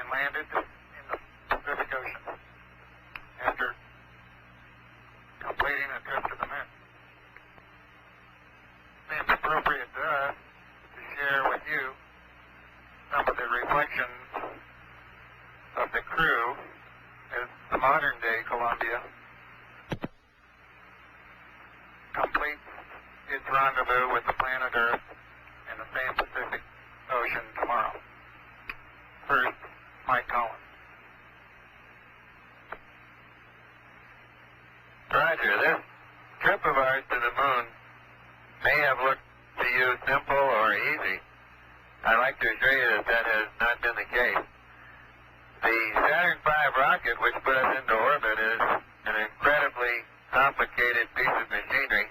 and landed in the Pacific Ocean after completing a trip to the moon. Seems appropriate to us to share with you some of the reflections of the crew as the modern-day Columbia completes its rendezvous with the planet Earth in the same Pacific Ocean tomorrow. First, Mike Collins. Roger, this trip of ours to the moon may have looked to you simple or easy. I'd like to assure you that that has not been the case. The Saturn V rocket, which put us into orbit, is an incredibly complicated piece of machinery,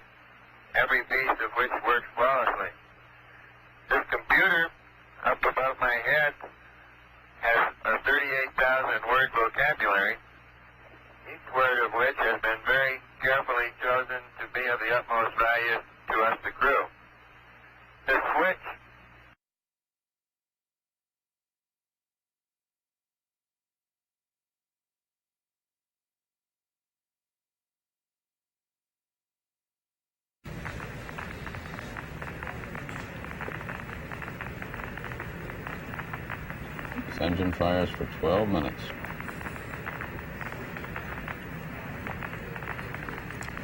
every piece of which works flawlessly. This computer up above my head has a 38,000-word vocabulary, each word of which has been very carefully chosen to be of the utmost value to us, the crew. The switch This engine fires for 12 minutes.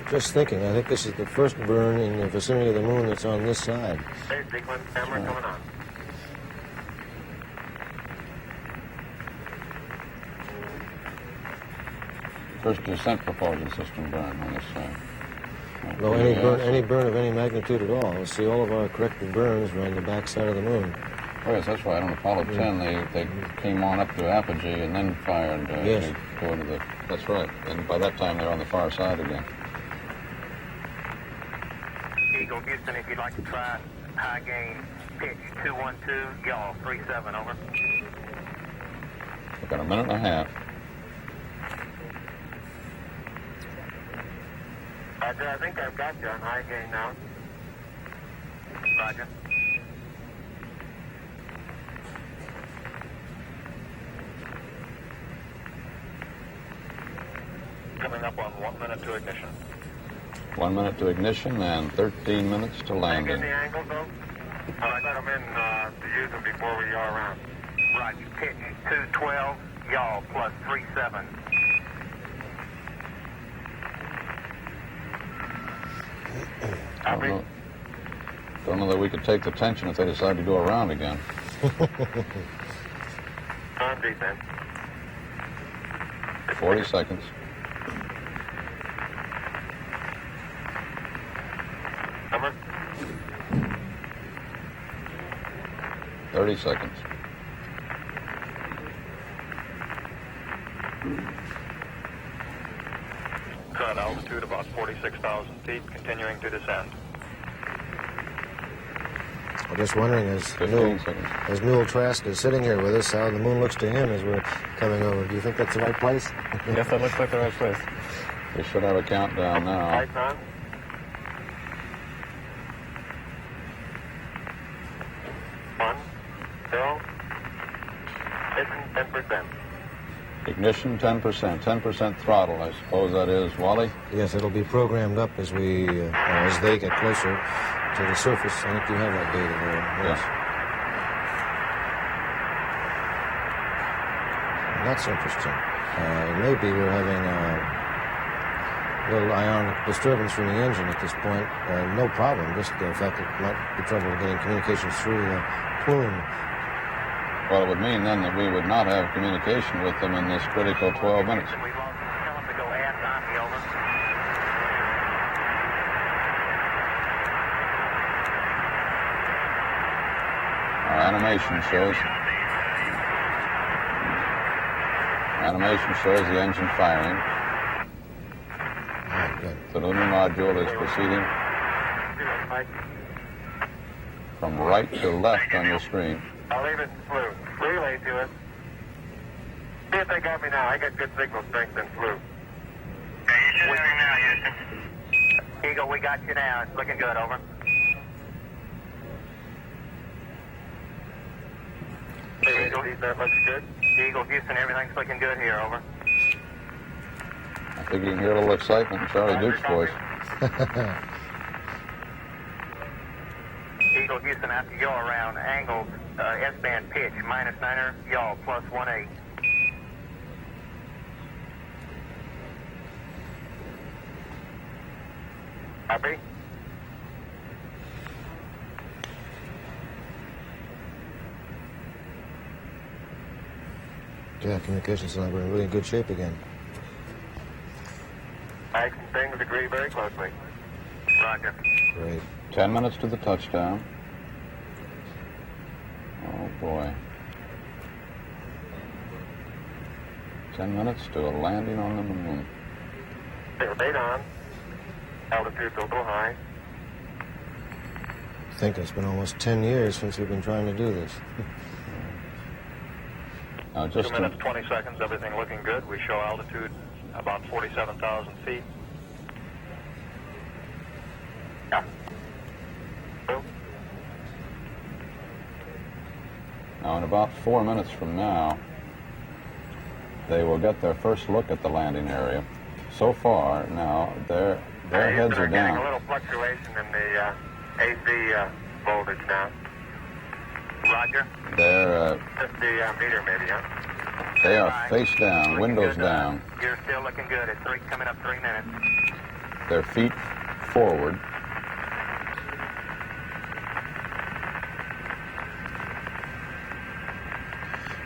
Just thinking, I think this is the first burn in the vicinity of the moon that's on this side. Hey, sequence camera coming on. First descent propulsion system burn on this side. No, any burn of any magnitude at all. We'll see all of our corrected burns are on the back side of the moon. Oh, yes, that's right. On Apollo 10, they came on up to apogee and then fired Yes. to go to the... That's right. And by that time, they're on the far side again. Eagle Houston, if you'd like to try high gain, pitch 212, y'all 37, over. We've got a minute and a half. Roger, I think I've got you on high gain now. Roger. Coming up on 1 minute to ignition. 1 minute to ignition and 13 minutes to landing. the angle, though? I let them in to use them before we yaw around. Roger, pitch 212, yaw plus 37. Don't know that we could take the tension if they decide to go around again. On defense. 40 seconds. Number? 30 seconds. Current altitude about 46,000 feet, continuing to descend. I'm just wondering, as Newell Trask is sitting here with us, how the moon looks to him as we're coming over. Do you think that's the right place? Yes, that looks like the right place. We should have a countdown now. Lights on. One, zero, ignition 10%. Ignition 10%. 10% throttle, I suppose that is, Wally? Yes, it'll be programmed up as as they get closer to the surface. I think you have that data there. Yes. That's interesting. Maybe we're having a little ionic disturbance from the engine at this point. No problem, just the fact that it might be trouble getting communications through the plume. Well, it would mean then that we would not have communication with them in this critical 12 minutes. We lost them. Tell them to go aft on me, over. Our animation shows the engine firing. Good. The lunar module is proceeding from right to left on your screen. I'll leave it in flu. Relay to it. See if they got me now. I got good signal strength in flu. Yeah, you should have me now, Houston. Eagle, we got you now. It's looking good, over. Eagle, that looks good. Eagle, Houston, everything's looking good here, over. I think you can hear a little excitement in Charlie Duke's voice. Eagle, Houston, after yaw around, angled, S-band pitch, -9er, yaw, +18. Copy. Yeah, communications lab, we're in really good shape again. Action things agree very closely. Roger. Great. 10 minutes to the touchdown. Oh, boy. 10 minutes to a landing on the moon. Date on. Altitude's a little high. I think it's been almost 10 years since we've been trying to do this. Now, 2 minutes, 20 seconds, everything looking good. We show altitude about 47,000 feet. Yeah. Now, in about 4 minutes from now, they will get their first look at the landing area. So far, now, their heads are getting down. a little fluctuation in the AC voltage now. Roger. They're 50 meter maybe, huh? They are face down, windows down, You're still looking good at coming up 3 minutes. their feet forward.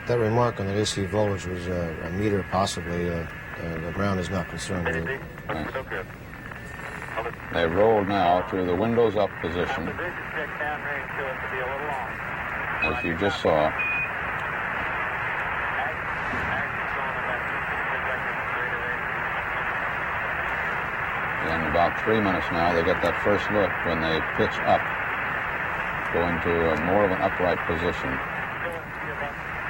That remark on the AC voltage was a meter possibly. The ground is not concerned with it. Right. Still good. They roll now to the windows up position, The vision check downrange to it to be a little long. as you just saw. In about 3 minutes now, they get that first look when they pitch up, go into more of an upright position.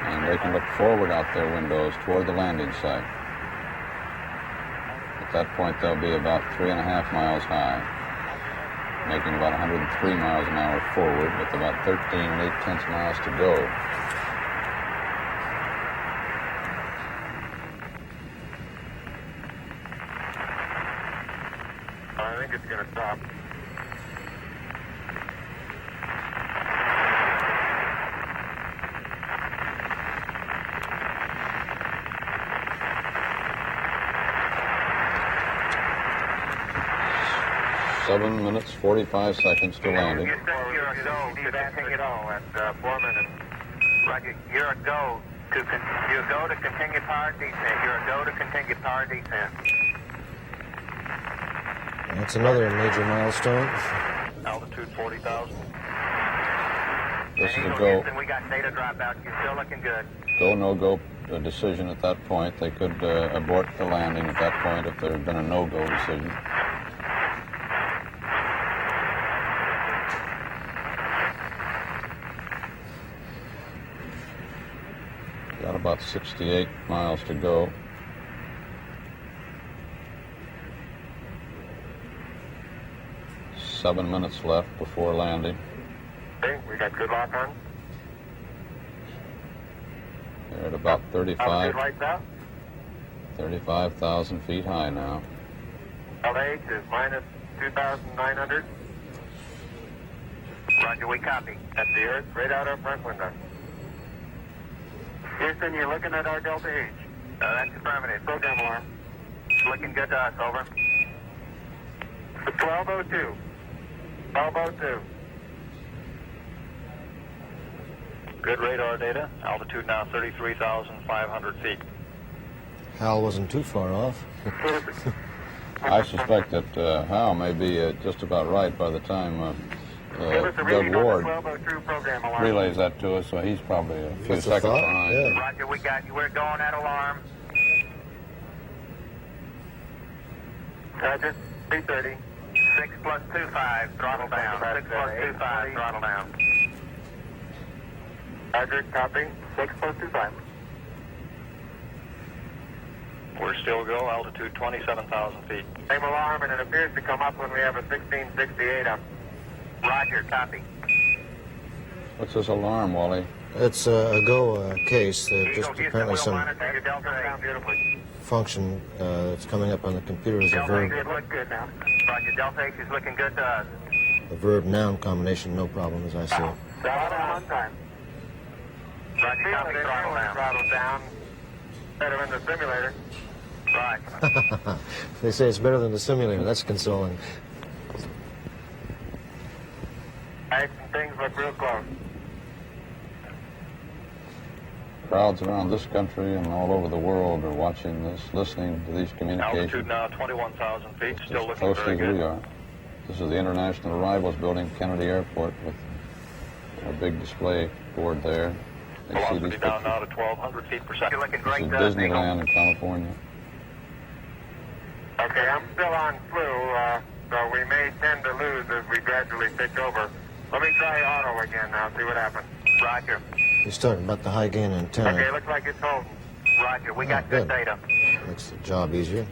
And they can look forward out their windows toward the landing site. At that point, they'll be about 3.5 miles high, making about 103 miles an hour forward with about 13 8/10 miles to go. I think it's going to stop. Seven minutes, 45 seconds to landing. You're a go to continue at 4 minutes. Roger, you're a go to continue power descent. You're a go to continue power descent. That's another major milestone. Altitude 40,000. This is a Eagle go, Houston, we got data dropout. You're still looking good. no-go decision at that point. They could abort the landing at that point if there had been a no-go decision. Got about 68 miles to go. Seven minutes left before landing. Okay, we got good lock on. They're at about Altitude lights out. 35,000 feet high now. LH is minus 2,900. Roger, we copy. That's the Earth, right out our front window. Houston, you're looking at our Delta H. That's affirmative. Program alarm. Looking good to us, over. 1202. 1202. Good radar data. Altitude now 33,500 feet. Hal wasn't too far off. I suspect that Hal may be just about right by the time Give us a Doug reading on the Ward 1202 program alarm. relays that to us, so he's probably a few That's a seconds thought, behind. yeah. Roger, we got you. We're going at alarm. Roger, 330. 6 plus 25, throttle down. 6 plus 25, throttle down. Roger, copy. 6 plus 25. We're still go, altitude 27,000 feet. Same alarm, and it appears to come up when we have a 1668 up. Roger, copy. What's this alarm, Wally? It's a go case. Just apparently some Your Delta down beautifully. function that's coming up on the computer is a Delta verb. H look good now. Roger, Delta H is looking good to us. The verb-noun combination, no problem, as I see. Throttle on time. Roger, copy, throttle down. Throttle down. Better in the simulator. Right. They say it's better than the simulator. That's consoling. Things look real close. Crowds around this country and all over the world are watching this, listening to these communications. Altitude now 21,000 feet, still As looking close very as good. we are. This is the International Arrivals Building, Kennedy Airport, with a big display board there. They see Velocity these down pictures. now to 1,200 feet per You're second. looking This great, is Eagle. Disneyland in California. Okay, I'm still on flu, so we may tend to lose as we gradually pitch over. Let me try auto again now, see what happens. Roger. He's talking about the high gain antenna. Okay, looks like it's holding. Roger, we got good. good data. Makes the job easier.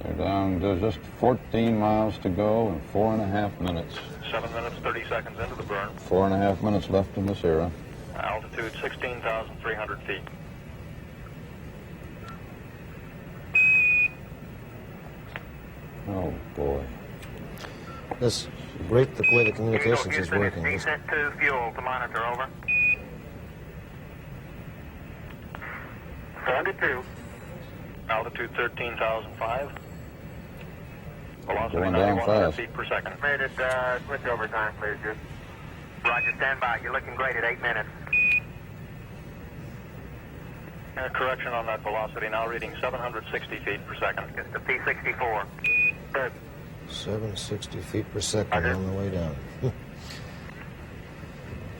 They're down to just 14 miles to go in 4.5 minutes. 7 minutes, 30 seconds into the burn. 4.5 minutes left in this era. Altitude 16,300 feet. Oh, boy. This great the way the communications is Houston, working. This- descent to fuel to monitor, over. 72. Altitude 13,005. Velocity Going down 9,100 fast. feet per second. Made it, switch over time, please, just. Roger, stand by. You're looking great at 8 minutes. Correction on that velocity, now reading 760 feet per second. It's the P-64. Good. 760 feet per second on the way down.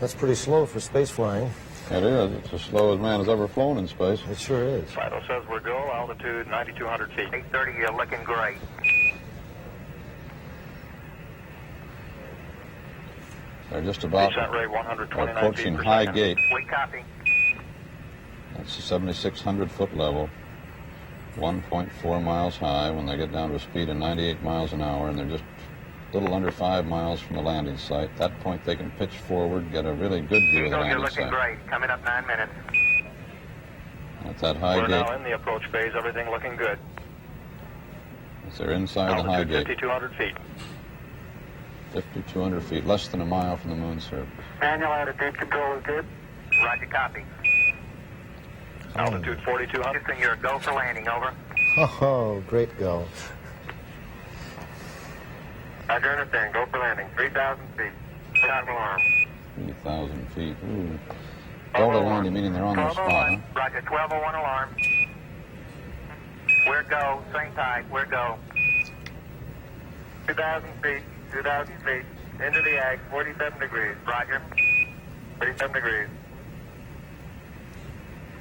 That's pretty slow for space flying. It is. It's as slow as man has ever flown in space. It sure is. Fido says we're go, altitude 9,200 feet. 8:30, you're looking great. They're just about Descent rate 129 approaching feet per High second. Gate. We copy. That's the 7,600 foot level. 1.4 miles high when they get down to a speed of 98 miles an hour, and they're just a little under 5 miles from the landing site. At that point, they can pitch forward, get a really good view of the Eagle, you're landing looking site. great. Coming up 9 minutes. That's that High We're Gate. now in the approach phase, everything looking good. They're inside the High Altitude Gate. 5,200 feet. 5,200 feet, less than a mile from the moon surface. Manual attitude control is good. Roger, copy. Altitude 4,200. Houston, you're a go for landing, over. Oh, great go. Roger, understand. Go for landing. 3,000 feet. Put out an alarm. 3,000 feet. Ooh. Delta landing, meaning they're on their spot, huh? Roger, 1201 alarm. We're go. Same tide. We're go. 2,000 feet. 2,000 feet. Into the ag. 47 degrees. Roger. 47 degrees.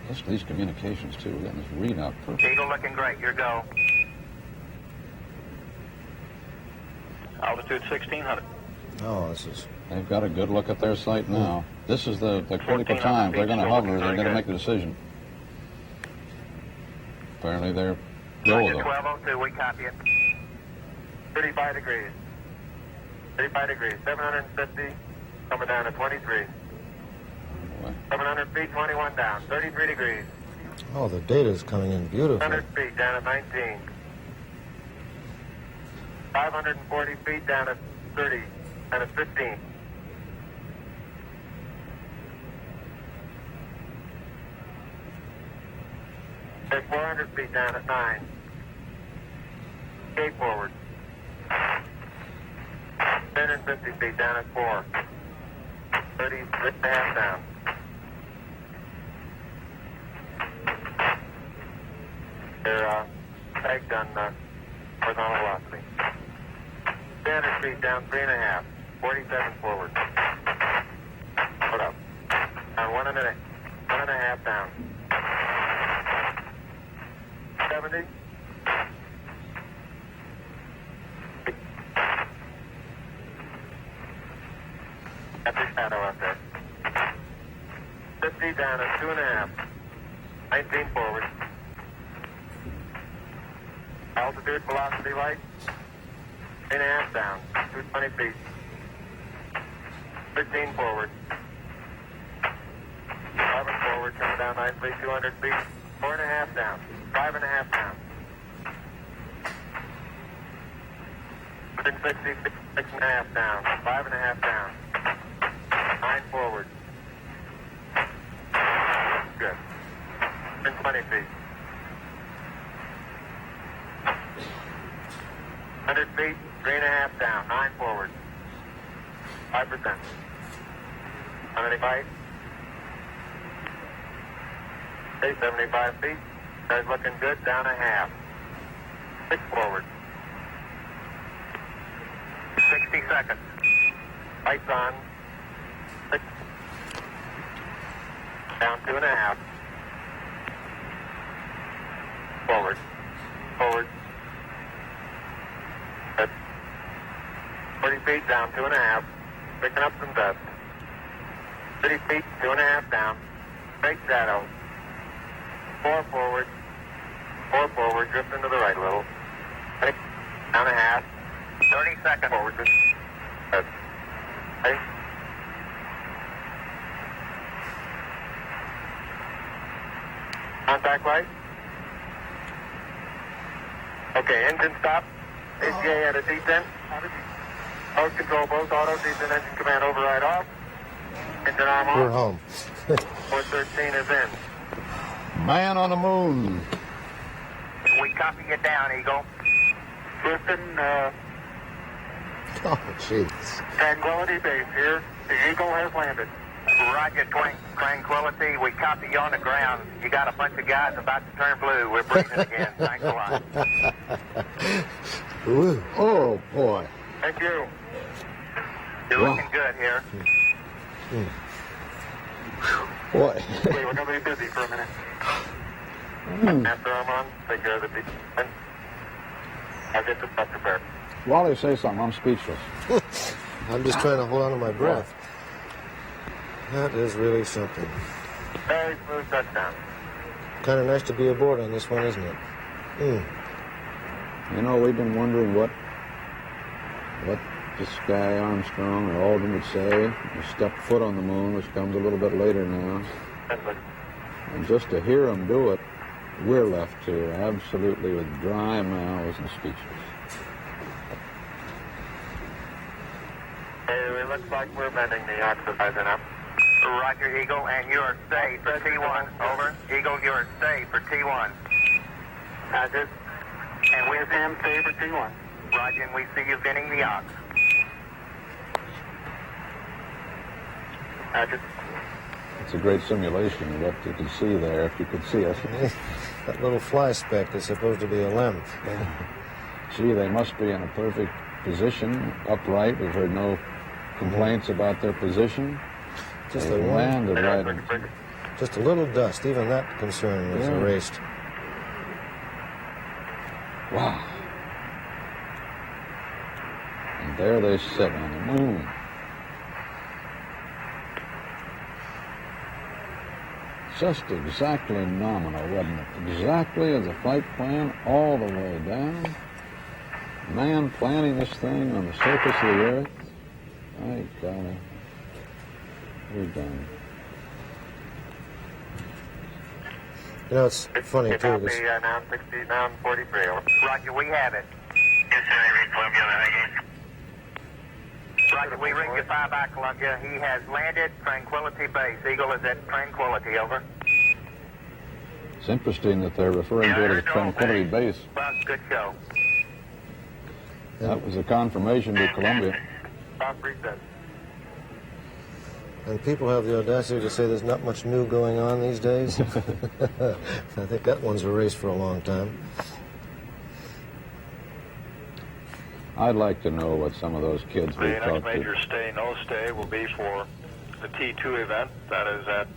Listen to these communications, too. We're getting this readout perfect. Eagle looking great. Your go. Altitude 1,600. Oh, this is... They've got a good look at their site now. This is the critical 1,400 time. If they're going to feet, hover, still they're looking going to very make the decision. Apparently they're go, Roger, though. 1202. We copy it. 35 degrees. 35 degrees. 750. Coming down to 23. Boy. 700 feet. 21 down. 33 degrees. Oh, the data is coming in beautifully. 100 feet down at 19. 540 feet down at 30. Down at 15. Take 400 feet down at 9. Skate forward. 150 feet down at 4. 36 and a half down. They're pegged on horizontal velocity. 300 feet down, 3.5. 47 forward. Put up. Down 1.5 down. 70. That's the shadow out there. 50 down at 2.5. 19 forward. Altitude, velocity, light. 3.5 down. 220 feet. 15 forward. down, 9 feet, 200 feet. 4.5 down. 5.5 down. 160 feet, 6.5 down. 5.5 down. 9 forward. Good. 120 feet. 100 feet, 3.5 down. 9 forward. 5%. 185. Okay, 75 feet. Car's looking good. Down a half. 6 forward. 60 seconds. Lights on. 6. Down 2.5. Forward. Forward. Good. 40 feet down 2.5. Picking up some dust. 30 feet, 2.5 down. Straight shadow. 4 forward. 4 forward. Drift into the right a little. 6. Down a half. 30 seconds. Forward. Good. Okay. Contact light. Okay, engine stop. ACA at a descent. Mode control both auto, descent engine command override off. Engine arm off. We're home. 413 is in. Man on the moon. We copy you down, Eagle. Houston, Oh, jeez. Tranquility Base here. The Eagle has landed. Roger, Tranquility. We copy you on the ground. You got a bunch of guys about to turn blue. We're breathing again. Thanks a lot. Ooh. Oh, boy. Thank you. You're Wow. looking good here. Boy. Okay, we're going to be busy for a minute. After I'm on, take care of the descent. I'll get the stuff prepared. Wally, say something. I'm speechless. I'm just trying to hold on to my breath. That is really something. Very smooth touchdown. Kind of nice to be aboard on this one, isn't it? You know, we've been wondering what this guy Armstrong or Aldrin would say. He stepped foot on the moon, which comes a little bit later now. And just to hear him do it, we're left to absolutely with dry mouths and speechless. Hey, it looks like we're bending the oxidizing up. Roger, Eagle, and you are safe for T1. Over. Eagle, you are safe for T1. Roger. And we have him safe for T1. Roger, and we see you bending the ox. Roger. It's a great simulation of what you can see there, if you could see us. That little fly speck is supposed to be a limb. Gee, they must be in a perfect position, upright. We've heard no complaints about their position. Just They a landed right. Just a little dust. Even that concern was erased. Wow. And there they sit on the moon. Just exactly nominal, wasn't it? Exactly as the flight plan all the way down. Man planning this thing on the surface of the earth. My golly. We're done. You know, it's funny, too. Copy, This, now 60, now 43. Roger, we have it. Yes, sir. I read Columbia again. Roger, we ring you 5 by Columbia. He has landed Tranquility Base. Eagle is at Tranquility, over. It's interesting that they're referring to it as Tranquility Base. Well, good show. That was a confirmation to Columbia. Off reset. and people have the audacity to say there's not much new going on these days. I think that one's erased for a long time. I'd like to know what some of those kids we The next talked major to. stay, no stay, will be for the T2 event. That is at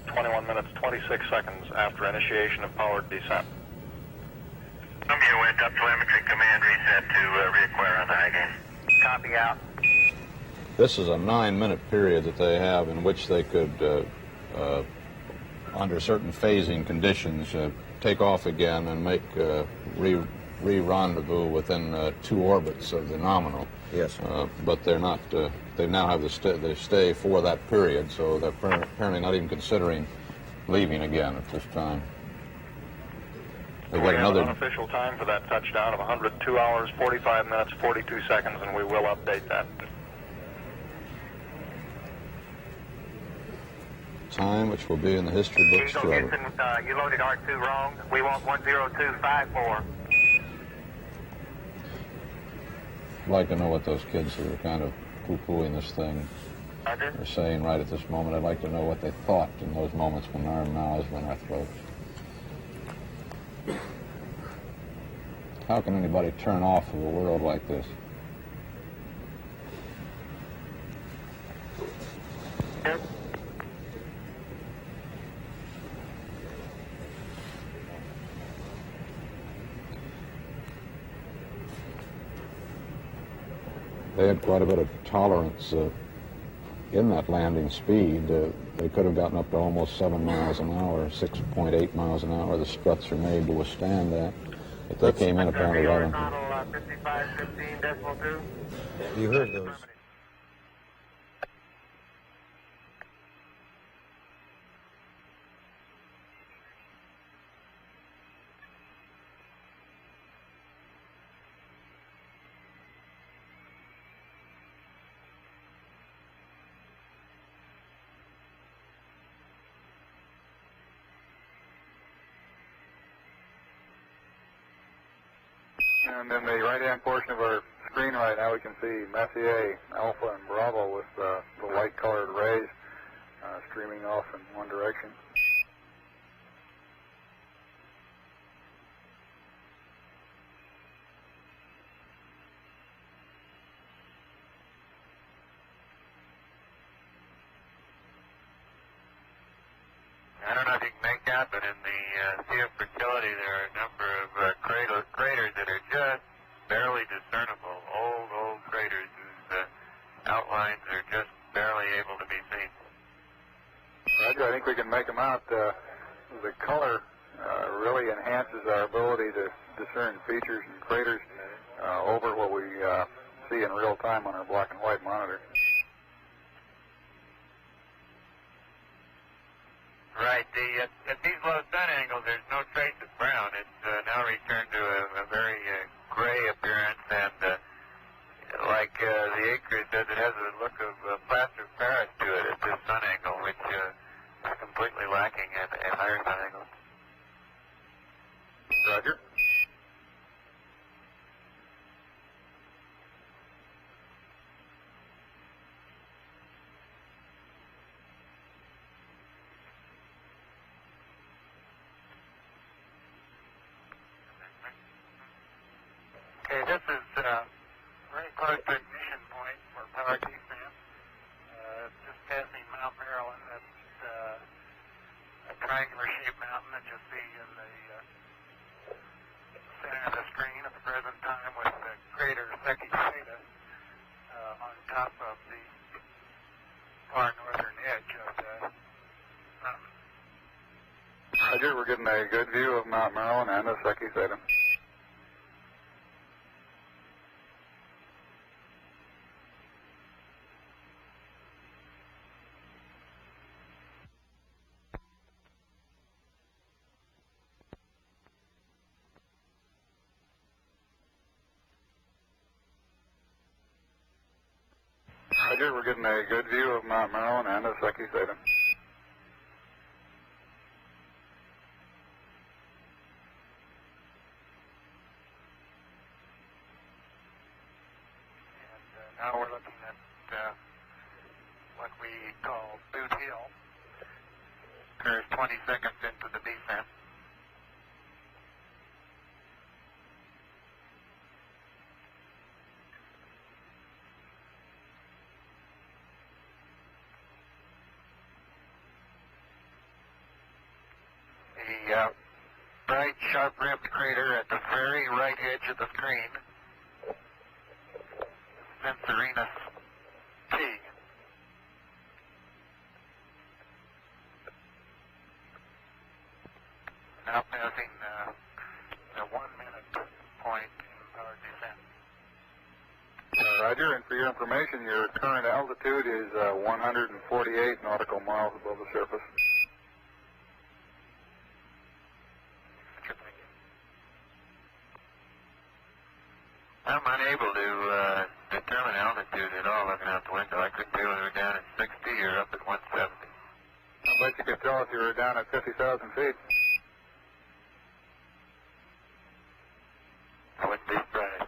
21 minutes, 26 seconds after initiation of powered descent. Columbia went up telemetry command reset to reacquire on high again. Copy out. This is a 9-minute period that they have in which they could, under certain phasing conditions, take off again and make re-rendezvous within 2 orbits of the nominal. Yes. But they're not. They now have the stay for that period, so they're apparently not even considering leaving again at this time. They We got have an another. unofficial time for that touchdown of 102 hours, 45 minutes, 42 seconds, and we will update that. Time which will be in the history books Eagle forever. Houston, you loaded R2 wrong. We want 10254. I'd like to know what those kids who are kind of poo-pooing this thing Roger. are saying right at this moment. I'd like to know what they thought in those moments when our mouths were in our throats. How can anybody turn off of a world like this? Good. They had quite a bit of tolerance in that landing speed. They could have gotten up to almost 7 miles an hour, 6.8 miles an hour. The struts are made to withstand that. But they came in apparently right on. Horizontal 5515.2. You heard those. And in the right-hand portion of our screen right now, we can see Messier, Alpha, and Bravo with the light-colored rays streaming off in one direction. I don't know if you can make out, but in the Sea of Fertility, there are a number of craters that are just barely discernible. Old craters whose outlines are just barely able to be seen. Roger, I think we can make them out. The color really enhances our ability to discern features and craters over what we see in real time on our black and white monitor. Right. At these low sun angles, there's no trace of brown. It's now returned to a very gray appearance, and like the acreage does, it has a look of plaster of Paris to it at this sun angle, which is completely lacking at higher sun angles. Roger. Okay, this is very close to ignition point for power defense. Just passing Mount Maryland. That's a triangular-shaped mountain that you'll see in the center of the screen at the present time, with the crater Secchi Theta on top of the far northern edge of the mountain. Roger, we're getting a good view of Mount Maryland and the Secchi Theta. Roger, we're getting a good view of Mount Maryland and the Secchi Theta. And now we're looking at what we call Boot Hill. Occurs 20 seconds into the descent. The bright, sharp-rimmed crater at the very right edge of the screen, Censorinus T. Now passing the 1 minute point in our descent. Roger, and for your information, your current altitude is 148 nautical miles above the surface. I'm unable to determine altitude at all looking out the window. I couldn't tell whether we're down at 60 or up at 170. I bet you could tell if you were down at 50,000 feet. I wouldn't be surprised.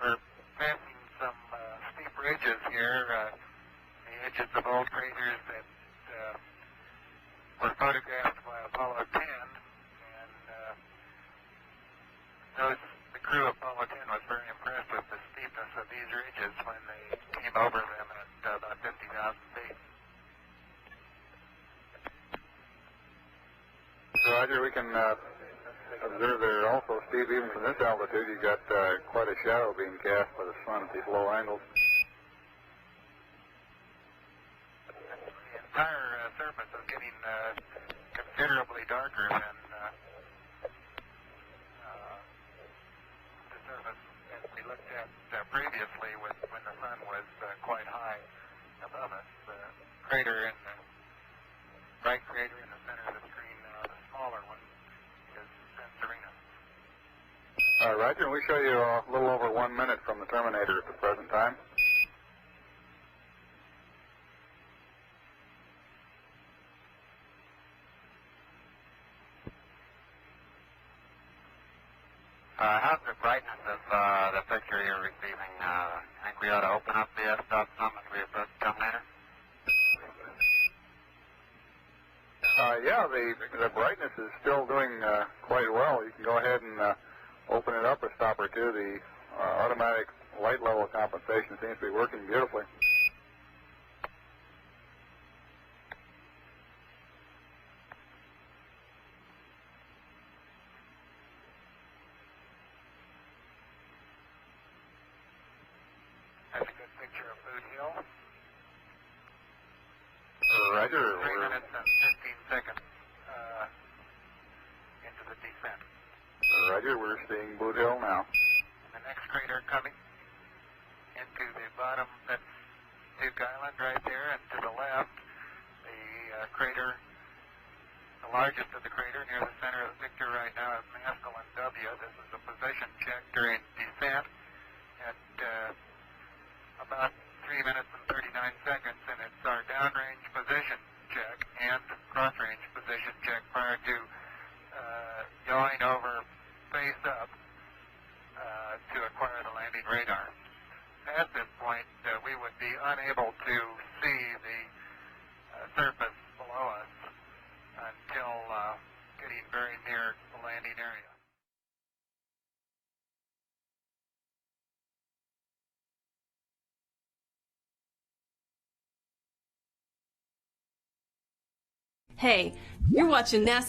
We're passing some steep ridges here, the edges of old craters that were photographed by Apollo 10, and the crew of Apollo 10 was very impressed with the steepness of these ridges when they came over them at about 50,000 feet. So, Roger, we can observe they're also steep even from this altitude. You got quite a shadow being cast by the sun at these low angles. The entire surface is getting considerably darker than the surface as we looked at previously when the sun was quite high above us. The crater in the bright crater in the center of the screen, the smaller one, is Serena. Roger, we show you a little over 1 minute from the terminator at the present time. How's the brightness of the picture you're receiving? I think we ought to open up the f-stop some as we approach the terminator. Yeah, the brightness is still doing quite well. You can go ahead and open it up a stop or two. The automatic light level compensation seems to be working beautifully. That's a good picture of Boot Hill. Roger. 3 minutes and 15 seconds into the descent. Roger, we're seeing Boot Hill now. The next crater coming into the bottom, that's Duke Island right there, and to the left, the crater, the largest of the crater near the center of the picture right now is Maskelyne W. This is a position check during descent at about 3 minutes and 39 seconds, and it's our downrange position check and cross-range position check prior to yawing over face up to acquire the landing radar. At this point, we would be unable to see the surface below us until getting very near the landing area. Hey, you're watching NASA.